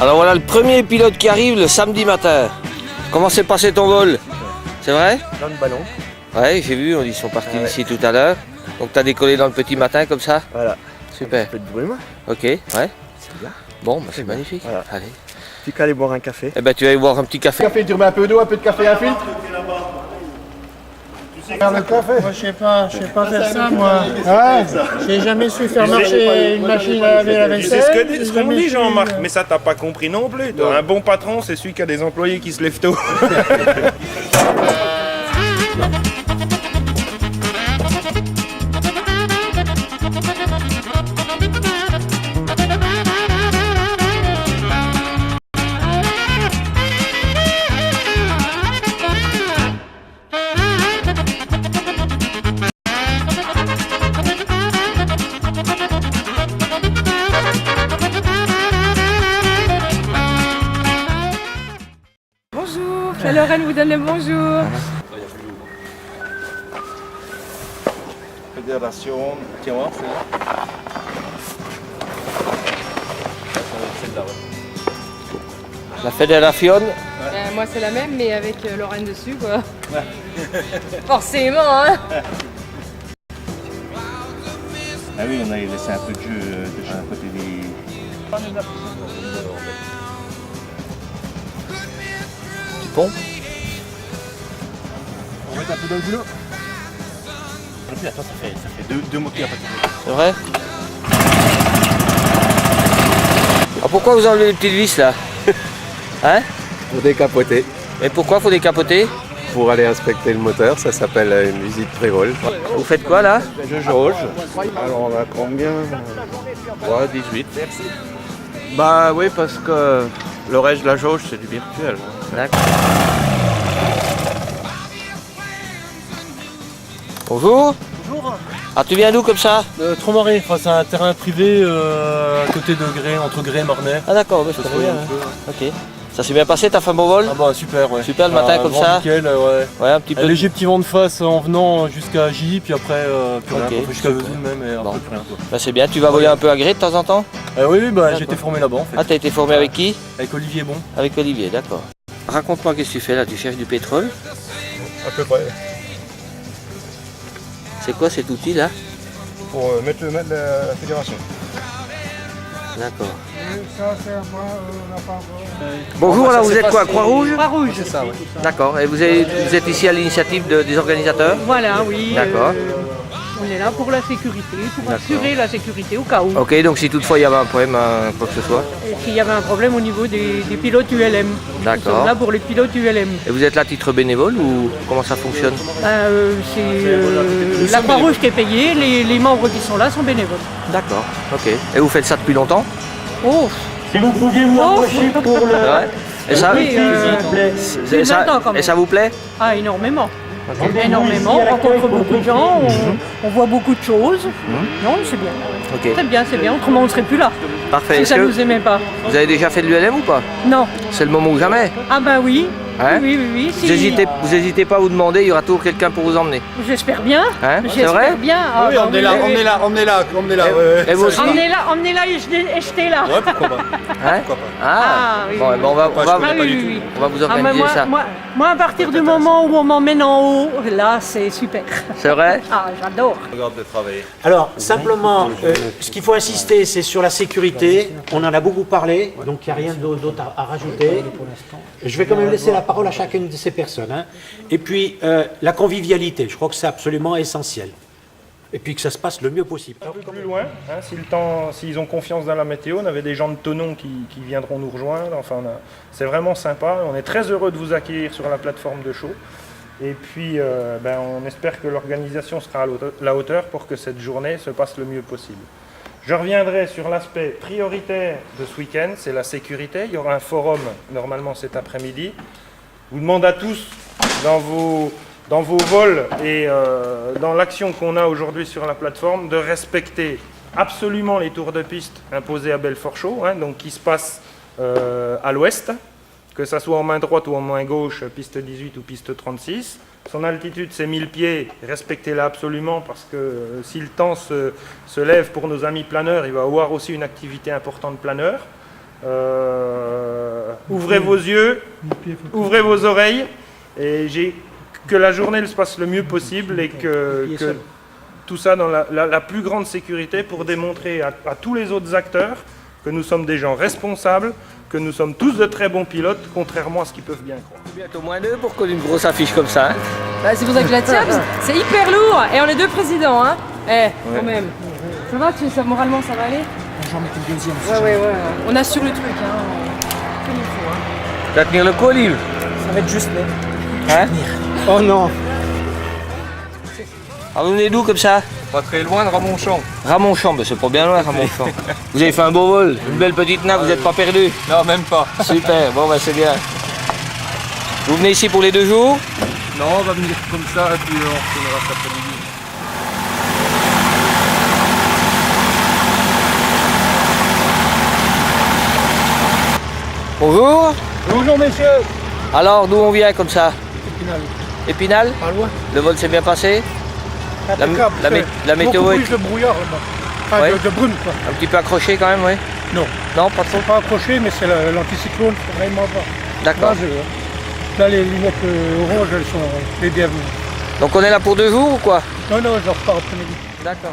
Alors voilà le premier pilote qui arrive le samedi matin. Comment s'est passé ton vol? C'est vrai? Dans le ballon. Ouais, j'ai vu, ils sont partis d'ici tout à l'heure. Donc tu as décollé dans le petit matin comme ça? Voilà. Super. Un peu de bruit, moi. Ok, ouais. C'est bien. Bon, bah, c'est magnifique. Voilà. Allez. Plus qu'à aller boire un café. Eh ben tu vas aller boire un petit café. Café, tu remets un peu d'eau, un peu de café, un filtre. Faire le café. Moi, je sais pas faire ça, moi. Ouais. J'ai jamais su faire marcher une machine à laver la vaisselle. C'est ce qu'on dit, Jean-Marc, mais ça t'as pas compris non plus. Un bon patron, c'est celui qui a des employés qui se lèvent tôt. Bonjour, la Lorraine vous donne le bonjour. Fédération, tiens voir, c'est là. La fédération. Moi c'est la même mais avec Lorraine dessus quoi. Forcément hein. Ah oui, on a laissé un peu de jeu déjà à côté des... Bon. On va mettre un peu dans le boulot. Et puis attends, ça fait deux mots qui a pas C'est vrai? Ah, pourquoi vous enlevez les petites vis là? Hein? Pour décapoter, Mais pourquoi faut décapoter? pour aller inspecter le moteur, ça s'appelle une visite pré-vol. Vous faites quoi là? Je jauge. Alors on a combien? Ouais, 18. Bah oui, parce que le reste de la jauge, c'est du virtuel. D'accord. Bonjour. Bonjour. Ah tu viens d'où comme ça? Tromaré, enfin, c'est un terrain privé à côté de Grès, entre Grès et Marnay. Ah d'accord, je connais bien. Ok. Ça s'est bien passé, t'as fait un bon vol? Ah bah super, ouais. Super le matin comme vent ça? nickel, ouais. Ouais, un petit peu. Un léger petit vent de face en venant jusqu'à J, puis après plus rien, Ok, quoi. Jusqu'à Vesoul même, et Bon. après plus rien quoi. Bah, c'est bien, tu vas voler un peu à Grès de temps en temps? Oui, bah D'accord. j'ai été formé là-bas en fait. Ah t'as été formé avec qui? Avec Olivier Bon. Avec Olivier, d'accord. Raconte-moi qu'est-ce que tu fais là, tu cherches du pétrole? À peu près. C'est quoi cet outil là? Pour mettre le mètre de la fédération. D'accord. Bonjour, alors vous êtes quoi, Croix-Rouge? Croix-Rouge. C'est ça, ouais. D'accord, et vous êtes ici à l'initiative des organisateurs? Voilà, oui. D'accord. On est là pour la sécurité, pour D'accord. assurer la sécurité au cas où. Ok, donc si toutefois il y avait un problème, quoi que ce soit. Et s'il y avait un problème au niveau des pilotes ULM. D'accord. Nous sommes là pour les pilotes ULM. Et vous êtes là à titre bénévole ou comment ça fonctionne? C'est la Croix-Rouge qui est payée, les membres qui sont là sont bénévoles. D'accord, ok. Et vous faites ça depuis longtemps? Oh, Si vous pouviez vous approcher pour le... Ouais. Et ça, oui, c'est- plus de 20 ans, quand même. et ça vous plaît? ah, énormément. Énormément, on rencontre beaucoup de gens, on voit beaucoup de choses. Non, c'est bien. Ok, Très bien, c'est bien, autrement on ne serait plus là. parfait. Si Est-ce ça ne que nous aimait pas. vous avez déjà fait de l'ULM ou pas? Non. C'est le moment ou jamais. Ah ben oui. Hein? Oui. Vous hésitez pas à vous demander, il y aura toujours quelqu'un pour vous emmener. J'espère bien. Hein, c'est J'espère vrai? bien. Ah, Oui, bah emmenez-la, oui. emmenez-la, emmenez-la, emmenez-la. Et vous aussi? Emmenez-la et jetez là. Ouais, pourquoi pas. Hein? Ah, oui, Bon, oui. eh ben, on va Ah oui. on va vous Ah, mais organiser ça. moi, à partir du moment où on m'emmène en haut, là, c'est super. C'est vrai? Ah, j'adore. Regarde de travailler. Alors, simplement, ce qu'il faut insister, c'est sur la sécurité. On en a beaucoup parlé, donc il n'y a rien d'autre à rajouter. Je vais quand même laisser la parole à chacune de ces personnes. Hein. Et puis, la convivialité, je crois que c'est absolument essentiel. Et puis que ça se passe le mieux possible. Un peu plus loin, hein, si le temps, s'ils ont confiance dans la météo, on avait des gens de Thonon qui viendront nous rejoindre. Enfin, c'est vraiment sympa. On est très heureux de vous accueillir sur la plateforme de show. Et puis, on espère que l'organisation sera à la hauteur pour que cette journée se passe le mieux possible. Je reviendrai sur l'aspect prioritaire de ce week-end, c'est la sécurité. Il y aura un forum normalement cet après-midi. Je vous demande à tous, dans vos vols et dans l'action qu'on a aujourd'hui sur la plateforme, de respecter absolument les tours de piste imposés à Belfort-Chaux, hein, donc qui se passent à l'ouest, que ça soit en main droite ou en main gauche, piste 18 ou piste 36. Son altitude, c'est 1000 pieds, respectez-la absolument parce que si le temps se lève pour nos amis planeurs, il va y avoir aussi une activité importante planeur. Ouvrez vos yeux, ouvrez vos oreilles, et que la journée se passe le mieux possible et que tout ça dans la plus grande sécurité pour démontrer à tous les autres acteurs que nous sommes des gens responsables, que nous sommes tous de très bons pilotes, contrairement à ce qu'ils peuvent bien croire. C'est bientôt moins d'eux pour coller une grosse affiche comme ça. Hein. Bah, c'est pour ça que je la tiens, parce que c'est hyper lourd et on est deux présidents, hein. Quand même. Ça va, moralement ça va aller? J'en mets une deuxième. Ouais. On assure le truc, hein. Comme il faut, hein. Tu vas tenir le coup, Olive? Ça va être juste, mais. Hein? Oh non. Alors vous venez d'où comme ça? Pas très loin de Ramonchamp. Ramonchamp, c'est pas bien loin Ramonchamp. Vous avez fait un beau vol, une belle petite nappe, vous n'êtes pas perdu? Non, même pas. Super, bon bah c'est bien. Vous venez ici pour les 2 jours? Non, on va venir comme ça et puis on retournera cet après-midi. Bonjour. Bonjour messieurs. Alors d'où on vient comme ça? Épinal. Épinal? Pas loin. Le vol s'est bien passé? Impeccable. La météo beaucoup est plus de brouillard là-bas. Enfin, Ouais. de brume quoi. un petit peu accroché quand même, oui? Non. Non, pas trop? Pas accroché, mais c'est l'anticyclone, faut vraiment pas. D'accord. Là, les lunettes oranges, elles sont les bienvenues. Donc on est là pour 2 jours ou quoi? Non, je repars après-midi. D'accord.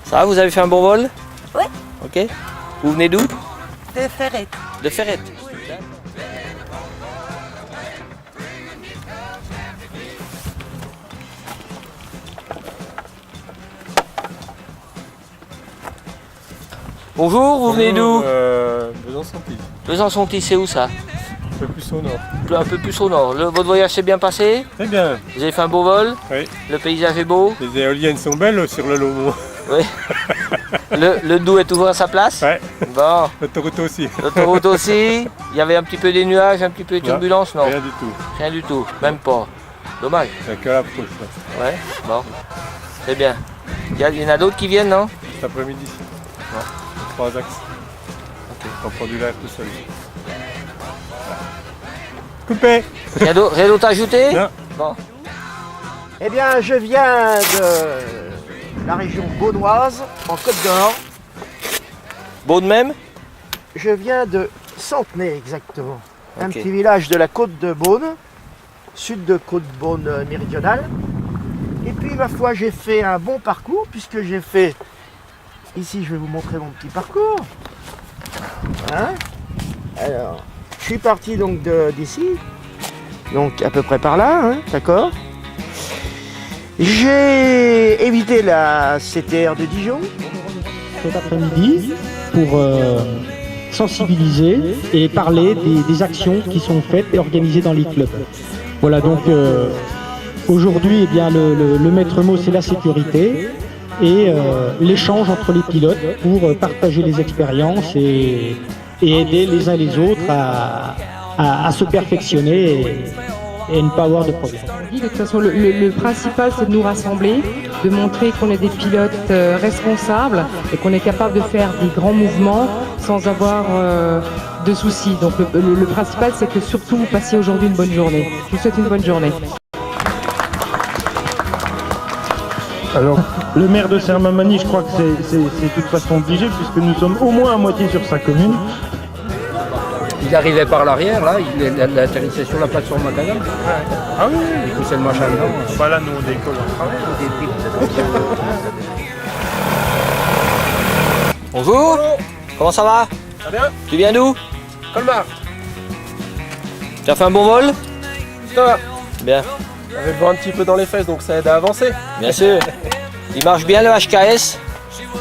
Ça va, vous avez fait un bon vol? Ouais. Ok. Vous venez d'où? De Ferrette. De Ferrette. Bonjour, vous venez d'où? Besançon-Tille. Besançon-Tille, c'est où ça? Un peu plus au nord. Un peu plus au nord. Votre voyage s'est bien passé? Très bien. Vous avez fait un beau vol? Oui. Le paysage est beau? Les éoliennes sont belles sur le Lomo. Oui. Le Doubs est toujours à sa place? Ouais. Bon. L'autoroute aussi. L'autoroute aussi? Il y avait un petit peu des nuages, un petit peu de turbulence, non? Rien du tout. Rien du tout, même pas. Dommage. C'est que l'approche là. Ouais, bon. C'est bien. Il y en a d'autres qui viennent, non? Cet après-midi. Ouais. 3 axes. On prend du live tout seul. Coupé. Rien d'autre à ajouter? Non. Bon. Eh bien, je viens de la région beaunoise, en Côte d'Or. Beau de même? Je viens de Centenay, exactement. Un Ok. petit village de la côte de Beaune, sud de côte Beaune méridionale. Et puis, ma foi, j'ai fait un bon parcours, puisque j'ai fait... Ici, je vais vous montrer mon petit parcours. Hein? Alors, je suis parti donc d'ici, donc à peu près par là, hein, d'accord? J'ai évité la CTR de Dijon. Cet après-midi pour sensibiliser et parler des actions qui sont faites et organisées dans les clubs. Voilà, donc aujourd'hui, eh bien, le maître mot, c'est la sécurité et l'échange entre les pilotes pour partager les expériences et aider les uns les autres à se perfectionner et ne pas avoir de problème. De toute façon, le principal, c'est de nous rassembler, de montrer qu'on est des pilotes responsables et qu'on est capable de faire des grands mouvements sans avoir de soucis. Donc le principal, c'est que surtout vous passiez aujourd'hui une bonne journée. Je vous souhaite une bonne journée. Alors, le maire de Sermamani, je crois que c'est de toute façon obligé, puisque nous sommes au moins à moitié sur sa commune. Il arrivait par l'arrière, là, il atterrissait sur la plateforme macadam. Ah oui, Il poussait le machin dedans. Bah là, nous, on décolle, on travaille. Bonjour. Comment ça va? Ça bien? Tu viens d'où? Colmar. Tu as fait un bon vol? Ça va. Bien. On avait le vent un petit peu dans les fesses, donc ça aide à avancer. Bien sûr. Il marche bien le HKS?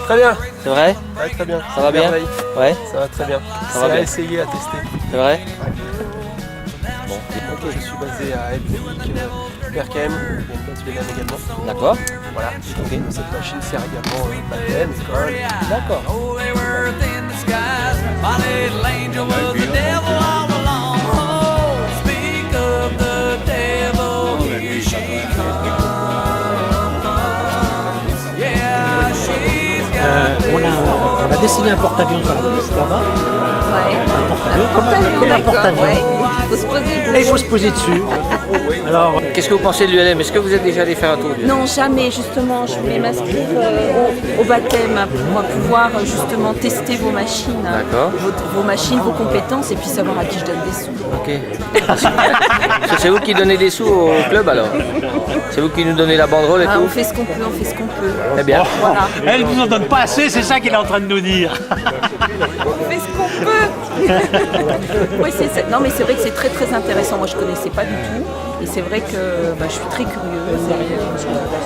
Très bien. C'est vrai? Ouais, très bien. Ça va bien? Merveille. Ouais. Ça va très bien. Ça va C'est à bien. essayer, à tester. C'est vrai? Ok, je suis basé à Helvig, Berkem, il y a une base vénale également. D'accord. Voilà, donc cette machine sert également baptême, école. D'accord. On a dessiné un porte-avions sur la piste là-bas. Ouais. Un porte-avions, comme un porte-avions. Ouais. Il faut se poser. Et il faut se poser dessus. Alors, Qu'est-ce que vous pensez de l'ULM? Est-ce que vous êtes déjà allé faire un tour du Non, jamais, justement. Je voulais m'inscrire au baptême pour pouvoir justement tester vos machines. D'accord. Vos machines, vos compétences et puis savoir à qui je donne des sous. Ok. Parce que c'est vous qui donnez des sous au club alors? C'est vous qui nous donnez la banderole et tout? On fait ce qu'on peut, on fait ce qu'on peut. Eh bien. Voilà. Elle vous en donne pas assez, c'est ça qu'il est en train de nous dire. On fait ce qu'on peut. Oui, non, mais c'est vrai que c'est très très intéressant. Moi, je connaissais pas du tout. Et c'est vrai que je suis très curieuse.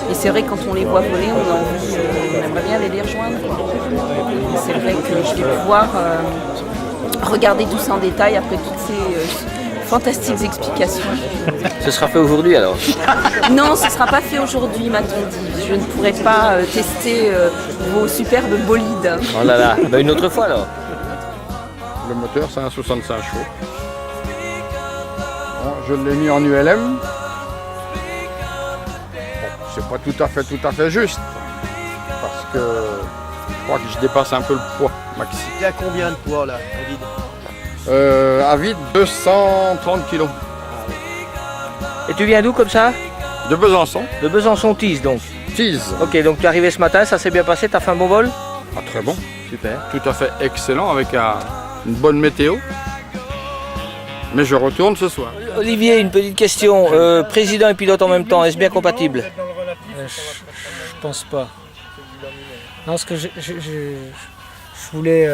Et c'est vrai que quand on les voit voler, on a envie, on aimerait bien aller les rejoindre. Et c'est vrai que je vais pouvoir regarder tout ça en détail après toutes ces fantastiques explications. Ce sera fait aujourd'hui alors? Non, ce ne sera pas fait aujourd'hui, m'a-t-on dit. Je ne pourrai pas tester vos superbes bolides. Oh là là, bah une autre fois alors. Le moteur, c'est un 65 chevaux. Bon, je l'ai mis en ULM. Bon, c'est pas tout à fait juste. Parce que je crois que je dépasse un peu le poids maxi. Il y a combien de poids là, à vide? À vide, 230 kg. Et tu viens d'où comme ça? De Besançon. De Besançon, Tise donc? Tise. Ok, donc tu es arrivé ce matin, ça s'est bien passé, t'as fait un bon vol? Ah, très bon. Super. Tout à fait excellent avec une bonne météo. Mais je retourne ce soir. Olivier, une petite question. Président et pilote en même temps, est-ce bien compatible? Je pense pas. Non, parce que je voulais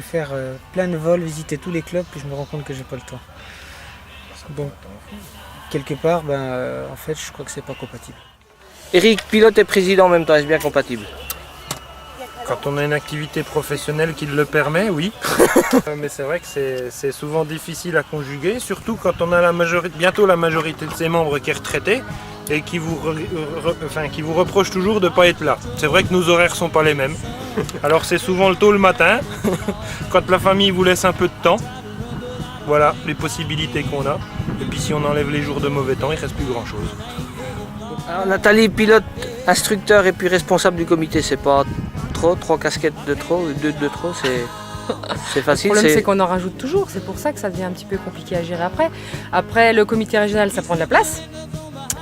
faire plein de vols, visiter tous les clubs, puis je me rends compte que j'ai pas le temps. Donc, quelque part, en fait, je crois que c'est pas compatible. Eric, pilote et président en même temps, est-ce bien compatible? Quand on a une activité professionnelle qui le permet, oui. Mais c'est vrai que c'est souvent difficile à conjuguer, surtout quand on a bientôt la majorité de ses membres qui est retraitée et qui vous reproche toujours de ne pas être là. C'est vrai que nos horaires ne sont pas les mêmes. Alors c'est souvent le tôt le matin, quand la famille vous laisse un peu de temps. Voilà les possibilités qu'on a. Et puis si on enlève les jours de mauvais temps, il ne reste plus grand chose. Alors Nathalie, pilote, instructeur et puis responsable du comité, c'est pas trop, 3 casquettes de trop, 2 de trop, c'est facile. Le problème c'est qu'on en rajoute toujours, c'est pour ça que ça devient un petit peu compliqué à gérer après. Après le comité régional ça prend de la place,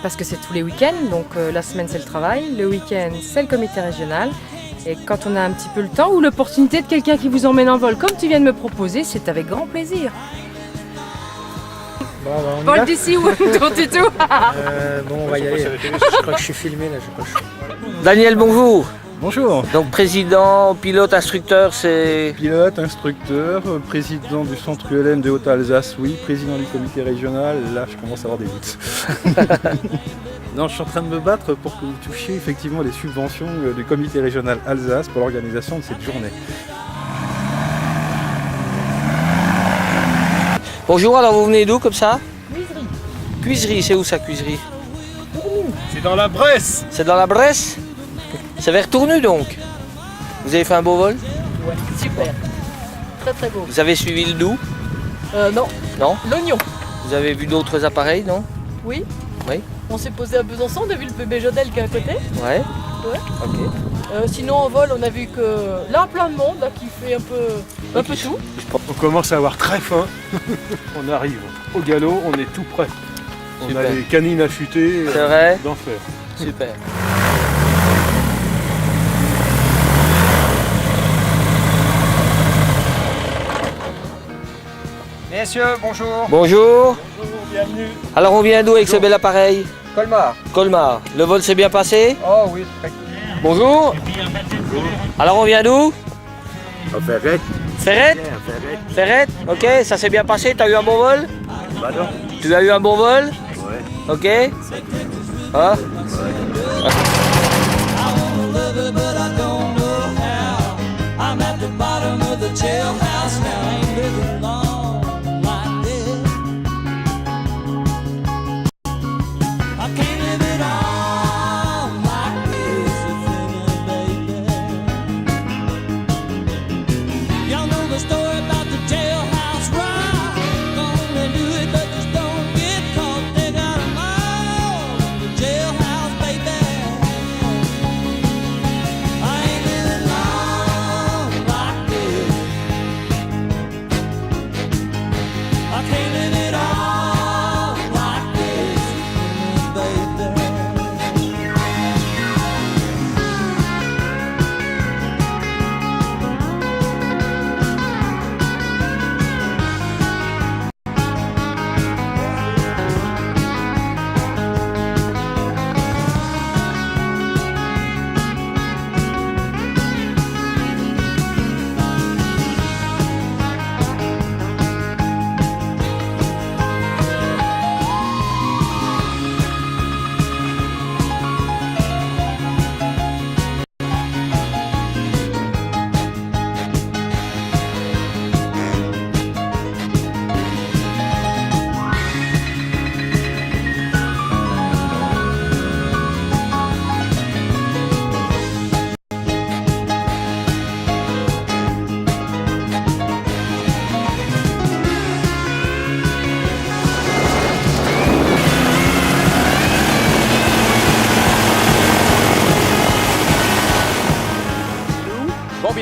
parce que c'est tous les week-ends, donc la semaine c'est le travail, le week-end c'est le comité régional. Et quand on a un petit peu le temps ou l'opportunité de quelqu'un qui vous emmène en vol comme tu viens de me proposer, c'est avec grand plaisir. Paul d'ici ou ton tuto. Bon, on va y aller. Je crois que je suis filmé là, j'ai pas le choix. Daniel, bonjour. Bonjour. Donc président, pilote, instructeur, c'est... Pilote, instructeur, président du centre ULM de Haute-Alsace, oui, président du comité régional, là je commence à avoir des doutes. Non, je suis en train de me battre pour que vous touchiez effectivement les subventions du comité régional Alsace pour l'organisation de cette journée. Bonjour, alors vous venez d'où comme ça? Cuiserie. Cuiserie, c'est où ça, Cuiserie? C'est dans la Bresse. C'est dans la Bresse? C'est vers Tournu donc? Vous avez fait un beau vol? Ouais, super. Très très beau. Vous avez suivi le Doubs? Non. Non? L'oignon. Vous avez vu d'autres appareils, non? Oui. Oui. On s'est posé à Besançon, on a vu le bébé Jodel qui est à côté. Ouais. Ouais. Ok. Sinon en vol on a vu que là plein de monde là, qui fait un peu tout. On commence à avoir très faim. On arrive au galop, on est tout prêt. On Super. a les canines affûtées C'est vrai? d'enfer. Super. Messieurs, bonjour. Bonjour. Bonjour, bienvenue. Alors on vient d'où avec ce bel appareil? Colmar. Colmar. Le vol s'est bien passé? Oh oui, très bien. Bonjour. Alors on vient d'où? Ferrette. Ferrette? Ferrette. Ok, ça s'est bien passé, t'as eu un bon vol? Bah non. Tu as eu un bon vol? Ouais. Ok. Ah.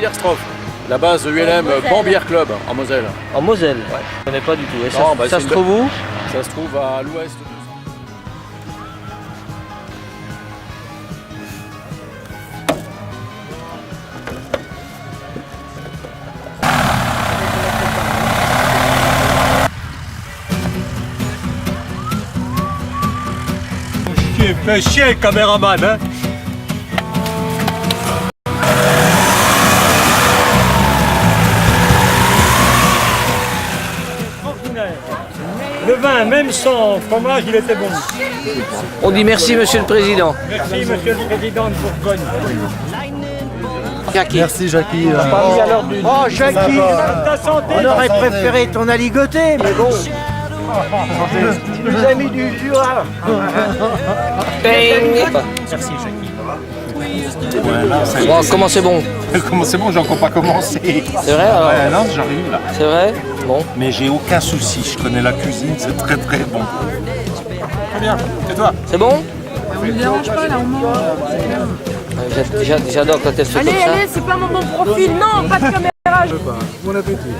Villerstroff, la base de ULM Bambière Club en Moselle. En Moselle? Ouais. Je connais pas du tout. Et Non, bah, ça c'est se une trouve où? Ça se trouve à l'ouest. Fais chier, caméraman, hein. Le vin, même sans fromage, il était bon. On dit merci, Monsieur le Président. Merci, Monsieur le Président de Bourgogne. Jackie. Merci, Jackie. Oh, Jackie, on aurait préféré ton aligoté, mais bon. Tu nous as mis du Jura. Merci, Jackie. Bon, comment c'est bon? Comment c'est bon, j'ai encore pas commencé. C'est vrai alors? Ouais, non, j'arrive là. C'est vrai? Bon. Mais j'ai aucun souci, je connais la cuisine, c'est très très bon. Très bien, c'est toi. C'est bon? On ne dérange pas là, on mange. J'adore quand elle fait Allez, comme ça. allez, c'est pas mon bon profil, non, pas de caméra. Bon appétit.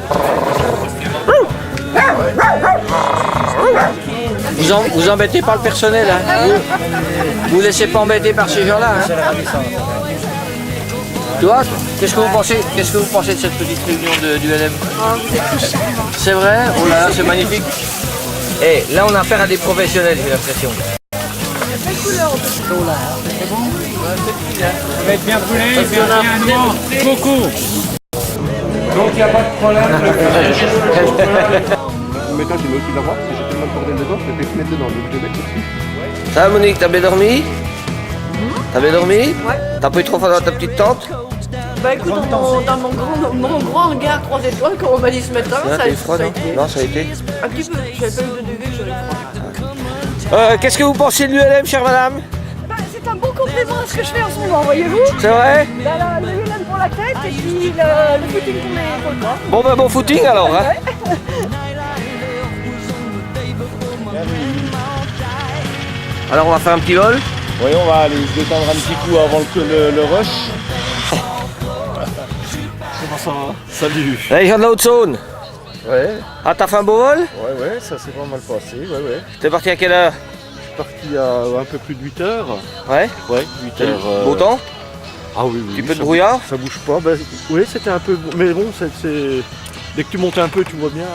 Vous embêtez pas le personnel, hein? Vous laissez pas embêter par ces gens-là, hein? Tu vois, qu'est-ce que vous pensez de cette petite réunion du LM? C'est vrai? Oh là là, c'est magnifique. Et là, on a affaire à des professionnels, j'ai l'impression. Quelle couleur on peut là? C'est bon? Ça va être bien brûlé, bien beaucoup. Donc il n'y a pas de problème. Maintenant, je mets aussi la voix, parce que j'ai tellement de bordel dedans, je vais mettre dedans, donc je vais mettre dessus. Ça va, Monique, t'as bien dormi? T'as bien dormi? Ouais. T'as pas eu trop froid dans ta petite tente? Bah écoute, dans mon grand hangar 3 étoiles, comme on m'a dit ce matin, ça a été. Non, ça a été. Un petit peu, j'avais pas eu de degré, j'avais froid. Qu'est-ce que vous pensez de l'ULM, chère madame? Bah, c'est un bon complément à ce que je fais en ce moment, voyez-vous? C'est vrai? Le ULM pour la tête et puis le footing pour le corps. Bon, ben bon footing alors, hein? Ouais. Alors on va faire un petit vol? Oui, on va aller se détendre un petit coup avant le rush. Comment ça va? Salut. Les gens de la Haute-Saône? Ouais. Ah, t'as fait un beau vol? Ouais, ça s'est pas mal passé, ouais. T'es parti à quelle heure? Je suis parti à un peu plus de 8 heures. Ouais? Ouais, 8 heures. Beau temps? Ah oui, Un petit peu de brouillard? Ça bouge pas, oui, c'était un peu... Mais bon, dès que tu montes un peu, tu vois bien.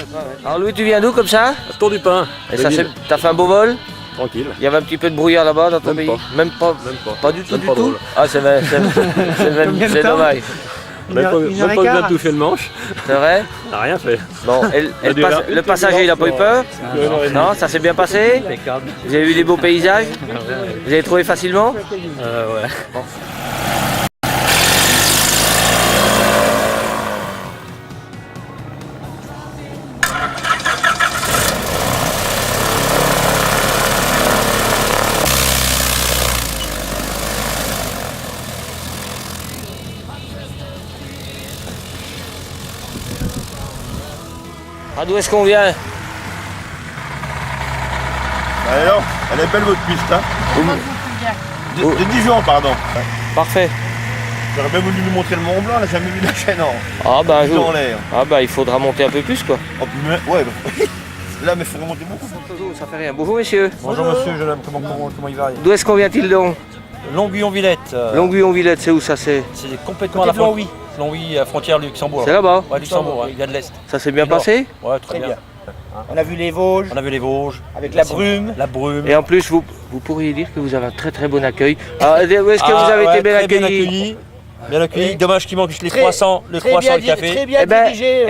Alors Louis, tu viens d'où comme ça? Tour du Pin. Et ça, t'as fait un beau vol? Tranquille. Il y avait un petit peu de brouillard là-bas dans ton pays? Même pas. Pas du tout, du tout? Ah, c'est dommage. Même pas besoin de toucher le manche. C'est vrai? On n'a rien fait. Bon, le passager, il n'a pas eu peur? Non, ça s'est bien passé? Vous avez vu des beaux paysages? Vous avez trouvé facilement? Ouais. Bon. Ah, d'où est-ce qu'on vient? Alors, elle est belle votre piste, hein? De Dijon, pardon. Parfait. J'aurais bien voulu lui montrer le Mont Blanc, elle n'a jamais vu la chaîne Ah bah un jour. en l'air. Ah bah il faudra monter un peu plus quoi. Oh, ouais, là, mais il faut remonter beaucoup. Ça fait rien. Bonjour messieurs. Bonjour monsieur, jeune homme, comment il va? D'où est-ce qu'on vient-il donc? Longuillon-Villette. Longuillon-Villette, c'est où ça c'est? C'est complètement à la frontière. Longwy, frontière du Luxembourg. C'est là-bas? Ouais, Luxembourg, il y a de l'Est. Ça s'est bien passé? Ouais, très bien. On a vu les Vosges. On a vu les Vosges. Avec la brume. La brume. Et en plus, vous pourriez dire que vous avez un très très bon accueil. Alors, où est-ce que vous avez été bien accueilli? Bien accueilli. Dommage qu'il manque juste les croissants, le café. Très bien dirigé.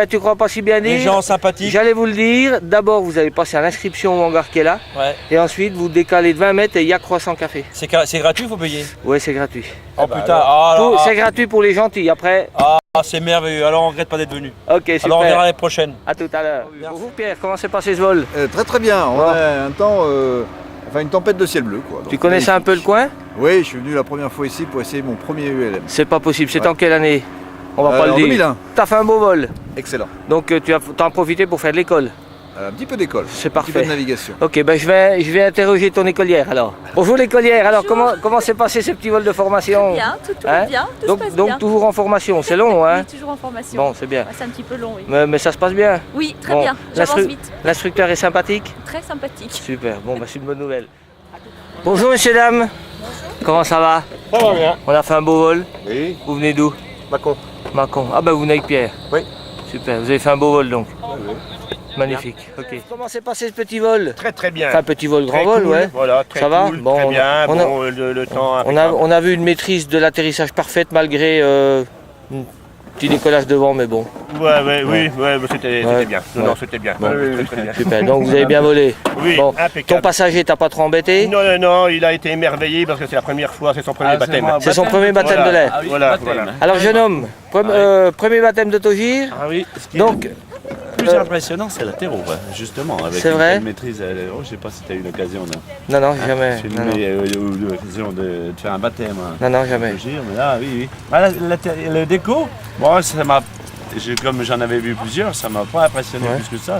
Tu crois pas si bien dire. Les gens sympathiques. J'allais vous le dire. D'abord, vous allez passer à l'inscription au hangar qui est là. Ouais. Et ensuite, vous décalez de 20 mètres et il y a croissant café. C'est gratuit, il faut payer? Ouais, c'est gratuit. Oh putain. C'est gratuit pour les gentils. Après. Ah, c'est merveilleux. Alors, on regrette pas d'être venu. Ok, super. Alors, on verra l'année prochaine. À tout à l'heure. Bonjour Pierre, comment s'est passé ce vol? Très très bien. On a un temps. Une tempête de ciel bleu quoi. Donc, tu connaissais un peu le coin? Oui, je suis venu la première fois ici pour essayer mon premier ULM. C'est pas possible, c'est en quelle année? On va pas le dire. En 2001. T'as fait un beau vol? Excellent. Donc tu as profité pour faire de l'école? Un petit peu d'école. C'est Un parfait. petit peu de navigation. Ok, ben je vais interroger ton écolière alors. Bonjour l'écolière, alors comment s'est passé ce petit vol de formation? Très bien, tout va bien, tout se passe donc bien. toujours en formation, c'est long hein? Oui, toujours en formation. Bon, c'est bien. Ouais, c'est un petit peu long, oui. Mais ça se passe bien? Oui, très bien, j'avance vite. L'instructeur est sympathique? Très sympathique. Super, bon, bah, c'est une bonne nouvelle. Bonjour messieurs, dames. Comment ça va? Ça va bien. On a fait un beau vol? Oui. Vous venez d'où? Mâcon. Mâcon. Ah ben vous venez avec Pierre? Oui. Super, vous avez fait un beau vol donc? Oui. Magnifique, ok. Comment s'est passé ce petit vol? Très bien. Enfin, petit vol, grand Très vol, cool, ouais. Voilà, très ça va cool, bon, très bien, on a- bon, le temps on a vu une maîtrise de l'atterrissage parfaite malgré un petit décollage devant, mais bon. Oui, c'était bien. Non, c'était bien. Bon, Très bien. super, donc vous avez bien volé. Oui, Bon, impeccable. ton passager t'a pas trop embêté? Non, il a été émerveillé parce que c'est la première fois, c'est son premier baptême. C'est son premier baptême de l'air. Voilà. Alors jeune homme, premier baptême d'autogire. Ah oui, ce qui est Donc, le plus impressionnant, c'est la terreau, justement. Avec C'est une vrai telle maîtrise, je sais pas si tu as eu l'occasion Non, jamais. filmer, ou l'occasion de faire un baptême. Non, jamais. Mais là, oui. Ah, le déco, bon, ça m'a. Comme j'en avais vu plusieurs, ça m'a pas impressionné plus que ça.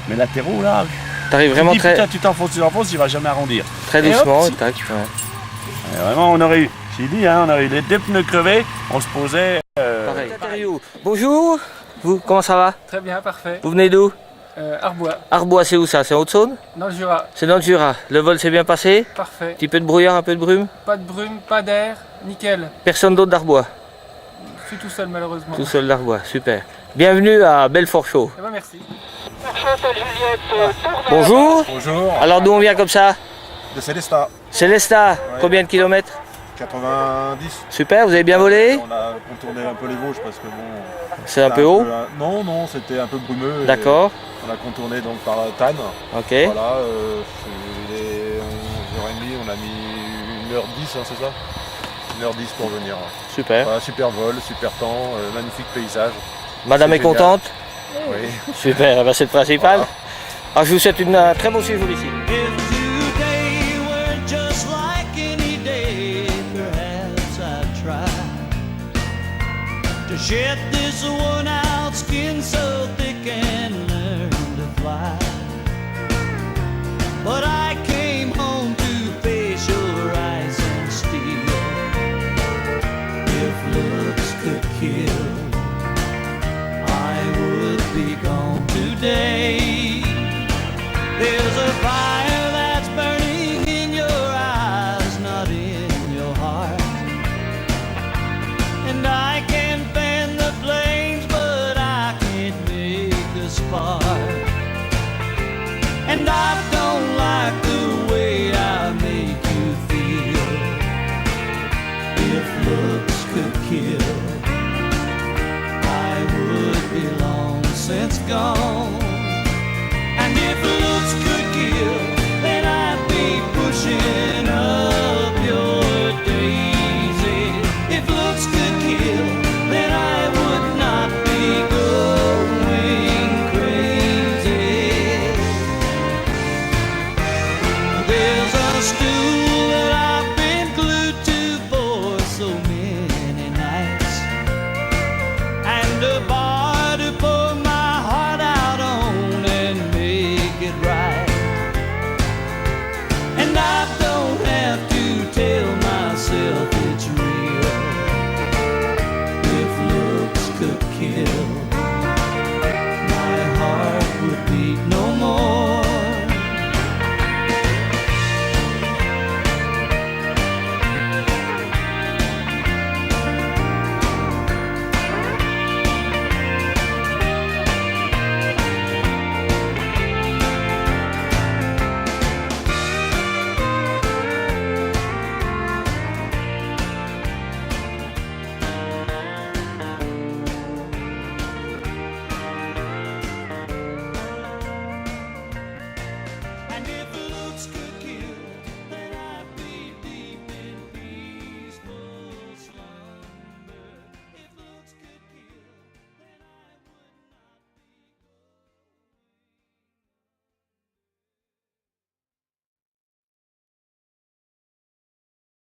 Mais la terreau, là. T'arrives vraiment tu dis, très. Putain, tu t'enfonces, il va jamais arrondir. Très Et hop, doucement, si. tac. Et vraiment, on aurait eu. J'ai dit, on aurait eu les deux pneus crevés, on se posait. Pareil. Bonjour, vous, comment ça va? Très bien, parfait. Vous venez d'où? Arbois. Arbois, c'est où ça? C'est en Haute-Saône? Dans le Jura. C'est dans le Jura. Le vol s'est bien passé? Parfait. Un petit peu de brouillard, un peu de brume? Pas de brume, pas d'air, nickel. Personne d'autre d'Arbois? Je suis tout seul malheureusement. Tout seul d'Arbois, super. Bienvenue à Belfort Show. Eh ben, merci. Bonjour. Bonjour. Alors d'où on vient comme ça? De Célestat. Célestat, combien de kilomètres? 90. Super, vous avez bien volé? On a contourné un peu les Vosges parce que bon. C'est un peu haut? Non, c'était un peu brumeux. D'accord. On a contourné donc par Tannes. Ok. Voilà, il est 11h30, on a mis 1h10, c'est ça? 1h10 pour venir. Super. Voilà, super vol, super temps, magnifique paysage. Madame C'est est génial. contente? Oui. Super, eh ben, c'est le principal. Voilà. Alors, je vous souhaite un très bon séjour ici. Just like any day, perhaps I'd try to shed this worn out skin so thick and learn to fly. But I came home to face your ice and steel. If looks could kill, I would be gone today. There's a fire that's burning in your eyes, not in your heart. And I can fan the flames, but I can't make a spark. And I don't like the way I make you feel. If looks could kill, I would be long since gone.